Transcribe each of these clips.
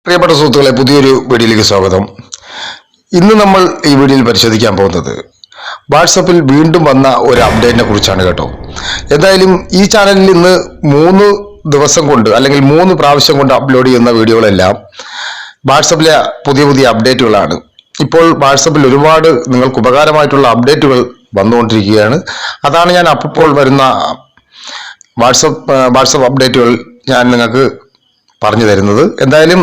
പ്രിയപ്പെട്ട സുഹൃത്തുക്കളെ, പുതിയൊരു വീഡിയോയിലേക്ക് സ്വാഗതം. ഇന്ന് നമ്മൾ ഈ വീഡിയോയിൽ പരിശോധിക്കാൻ പോകുന്നത് വാട്സപ്പിൽ വീണ്ടും വന്ന ഒരു അപ്ഡേറ്റിനെ കുറിച്ചാണ് കേട്ടോ. എന്തായാലും ഈ ചാനലിൽ ഇന്ന് 3 ദിവസം കൊണ്ട് അല്ലെങ്കിൽ 3 പ്രാവശ്യം കൊണ്ട് അപ്ലോഡ് ചെയ്യുന്ന വീഡിയോകളെല്ലാം വാട്സപ്പിലെ പുതിയ അപ്ഡേറ്റുകളാണ്. ഇപ്പോൾ വാട്സപ്പിൽ ഒരുപാട് നിങ്ങൾക്ക് ഉപകാരമായിട്ടുള്ള അപ്ഡേറ്റുകൾ വന്നുകൊണ്ടിരിക്കുകയാണ്. അതാണ് ഞാൻ അപ്പോൾ വരുന്ന വാട്സപ്പ് അപ്ഡേറ്റുകൾ ഞാൻ നിങ്ങൾക്ക് പറഞ്ഞു തരുന്നത്. എന്തായാലും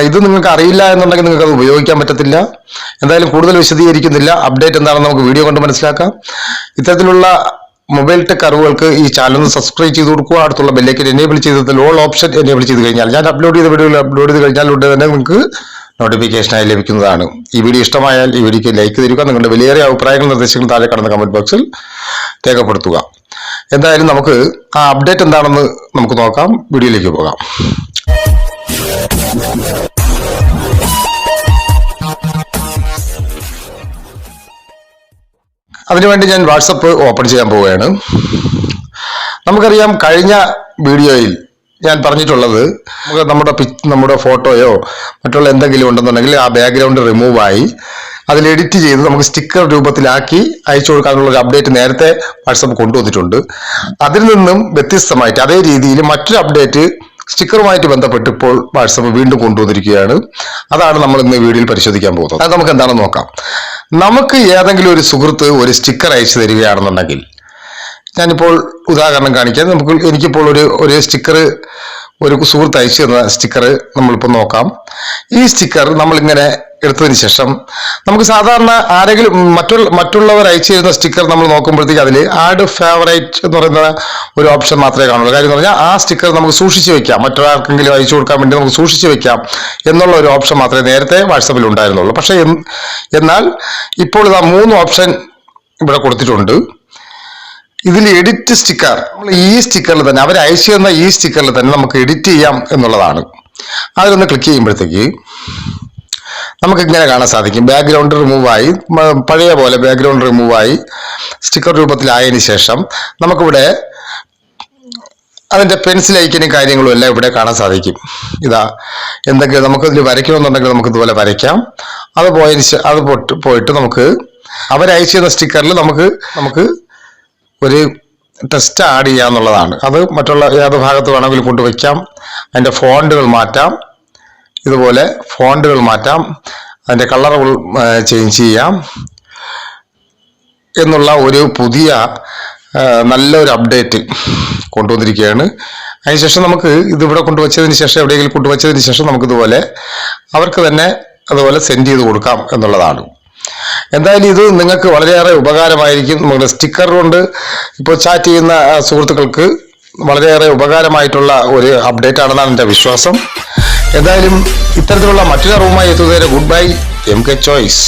ഇത് നിങ്ങൾക്ക് അറിയില്ല എന്നുണ്ടെങ്കിൽ നിങ്ങൾക്ക് അത് ഉപയോഗിക്കാൻ പറ്റത്തില്ല. എന്തായാലും കൂടുതൽ വിശദീകരിക്കുന്നില്ല. അപ്ഡേറ്റ് എന്താണെന്ന് നമുക്ക് വീഡിയോ കൊണ്ട് മനസ്സിലാക്കാം. ഇത്തരത്തിലുള്ള മൊബൈൽ ടെക് അറിവുകൾക്ക് ഈ ചാനൽ ഒന്ന് സബ്സ്ക്രൈബ് ചെയ്ത് കൊടുക്കുക. അടുത്തുള്ള ബെല്ലൈക്കൻ എനേബിൾ ചെയ്തിട്ട് ഓൾ ഓപ്ഷൻ എനേബിൾ ചെയ്ത് കഴിഞ്ഞാൽ ഞാൻ അപ്ലോഡ് ചെയ്ത് കഴിഞ്ഞാൽ ഉടനെ തന്നെ നിങ്ങൾക്ക് നോട്ടിഫിക്കേഷനായി ലഭിക്കുന്നതാണ്. ഈ വീഡിയോ ഇഷ്ടമായാൽ ഈ വീഡിയോക്ക് ലൈക്ക് തരിക. നിങ്ങളുടെ വിലയേറിയ അഭിപ്രായങ്ങൾ നിർദ്ദേശങ്ങൾ താഴെ കടന്ന കമന്റ് ബോക്സിൽ രേഖപ്പെടുത്തുക. എന്തായാലും നമുക്ക് ആ അപ്ഡേറ്റ് എന്താണെന്ന് നമുക്ക് നോക്കാം. വീഡിയോയിലേക്ക് പോകാം. അതിനുവേണ്ടി ഞാൻ വാട്സപ്പ് ഓപ്പൺ ചെയ്യാൻ പോവുകയാണ്. നമുക്കറിയാം, കഴിഞ്ഞ വീഡിയോയിൽ ഞാൻ പറഞ്ഞിട്ടുള്ളത് നമ്മുടെ ഫോട്ടോയോ മറ്റുള്ള എന്തെങ്കിലും ഉണ്ടെന്നുണ്ടെങ്കിൽ ആ ബാക്ക്ഗ്രൗണ്ട് റിമൂവ് ആയി അതിൽ എഡിറ്റ് ചെയ്ത് നമുക്ക് സ്റ്റിക്കർ രൂപത്തിലാക്കി അയച്ചു കൊടുക്കാനുള്ള ഒരു അപ്ഡേറ്റ് നേരത്തെ വാട്സപ്പ് കൊണ്ടുവന്നിട്ടുണ്ട്. അതിൽ നിന്നും വ്യത്യസ്തമായിട്ട് അതേ രീതിയിൽ മറ്റൊരു അപ്ഡേറ്റ് സ്റ്റിക്കറുമായിട്ട് ബന്ധപ്പെട്ട് ഇപ്പോൾ വാട്സപ്പ് വീണ്ടും കൊണ്ടുവന്നിരിക്കുകയാണ്. അതാണ് നമ്മൾ ഇന്ന് വീഡിയോയിൽ പരിശോധിക്കാൻ പോകുന്നത്. അത് നമുക്ക് എന്താണെന്ന് നോക്കാം. നമുക്ക് ഏതെങ്കിലും ഒരു സുഹൃത്ത് ഒരു സ്റ്റിക്കർ അയച്ചു തരികയാണെന്നുണ്ടെങ്കിൽ, ഞാനിപ്പോൾ ഉദാഹരണം കാണിക്കാൻ, എനിക്കിപ്പോൾ ഒരു സ്റ്റിക്കർ ഒരു സുഹൃത്ത് അയച്ചു തന്ന സ്റ്റിക്കർ നമ്മളിപ്പോൾ നോക്കാം. ഈ സ്റ്റിക്കർ നമ്മളിങ്ങനെ എടുത്തതിന് ശേഷം നമുക്ക് സാധാരണ ആരെങ്കിലും മറ്റുള്ളവർ അയച്ചു തരുന്ന സ്റ്റിക്കർ നമ്മൾ നോക്കുമ്പോഴത്തേക്ക് അതിൽ ആഡ് ഫേവറേറ്റ് എന്ന് പറയുന്ന ഒരു ഓപ്ഷൻ മാത്രമേ കാണുള്ളൂ. കാര്യം എന്ന് പറഞ്ഞാൽ ആ സ്റ്റിക്കർ നമുക്ക് സൂക്ഷിച്ചു വെക്കാം, മറ്റൊരാൾക്കെങ്കിലും അയച്ചു കൊടുക്കാൻ വേണ്ടി നമുക്ക് സൂക്ഷിച്ചു വെക്കാം എന്നുള്ള ഒരു ഓപ്ഷൻ മാത്രമേ നേരത്തെ വാട്സപ്പിൽ ഉണ്ടായിരുന്നുള്ളൂ. പക്ഷേ എന്നാൽ ഇപ്പോൾ ഇതാ 3 ഓപ്ഷൻ ഇവിടെ കൊടുത്തിട്ടുണ്ട്. ഇതിൽ എഡിറ്റ് സ്റ്റിക്കർ, നമ്മൾ ഈ സ്റ്റിക്കറിൽ തന്നെ അവർ അയച്ചു തന്ന ഈ സ്റ്റിക്കറിൽ തന്നെ നമുക്ക് എഡിറ്റ് ചെയ്യാം എന്നുള്ളതാണ്. അതിലൊന്ന് ക്ലിക്ക് ചെയ്യുമ്പോഴത്തേക്ക് നമുക്ക് ഇങ്ങനെ കാണാൻ സാധിക്കും. ബാക്ക്ഗ്രൗണ്ട് റിമൂവായി, പഴയ പോലെ ബാക്ക്ഗ്രൗണ്ട് റിമൂവായി സ്റ്റിക്കർ രൂപത്തിലായതിനു ശേഷം നമുക്കിവിടെ അതിൻ്റെ പെൻസിൽ ഐക്കനും കാര്യങ്ങളും എല്ലാം ഇവിടെ കാണാൻ സാധിക്കും. ഇതാ, എന്തെങ്കിലും നമുക്കിതിൽ വരയ്ക്കണമെന്നുണ്ടെങ്കിൽ നമുക്ക് ഇതുപോലെ വരയ്ക്കാം. അത് പോയിട്ട് നമുക്ക് അവരയച്ചു തന്ന സ്റ്റിക്കറിൽ നമുക്ക് ഒരു ടെക്സ്റ്റ് ആഡ് ചെയ്യാന്നുള്ളതാണ്. അത് മറ്റുള്ള ഏത് ഭാഗത്ത് വേണമെങ്കിലും കൊണ്ടുവയ്ക്കാം. അതിൻ്റെ ഫോണ്ടുകൾ മാറ്റാം, ഇതുപോലെ ഫോണ്ടുകൾ മാറ്റാം, അതിൻ്റെ കളറുകൾ ചേഞ്ച് ചെയ്യാം എന്നുള്ള ഒരു പുതിയ നല്ലൊരു അപ്ഡേറ്റ് കൊണ്ടുവന്നിരിക്കുകയാണ്. അതിനുശേഷം നമുക്ക് ഇതിവിടെ കൊണ്ടുവച്ചതിന് ശേഷം, എവിടെയെങ്കിലും കൊണ്ടുവച്ചതിന് ശേഷം നമുക്കിതുപോലെ അവർക്ക് തന്നെ അതുപോലെ സെൻഡ് ചെയ്ത് കൊടുക്കാം എന്നുള്ളതാണ്. എന്തായാലും ഇത് നിങ്ങൾക്ക് വളരെയേറെ ഉപകാരമായിരിക്കും. നമ്മുടെ സ്റ്റിക്കർ കൊണ്ട് ഇപ്പോൾ ചാറ്റ് ചെയ്യുന്ന സുഹൃത്തുക്കൾക്ക് വളരെയേറെ ഉപകാരമായിട്ടുള്ള ഒരു അപ്ഡേറ്റ് ആണെന്നാണ് എൻ്റെ വിശ്വാസം. എന്തായാലും ഇത്തരത്തിലുള്ള മറ്റൊരു അറിവുമായി എത്തുന്നതിന് ഗുഡ് ബൈ, MK ചോയ്സ്.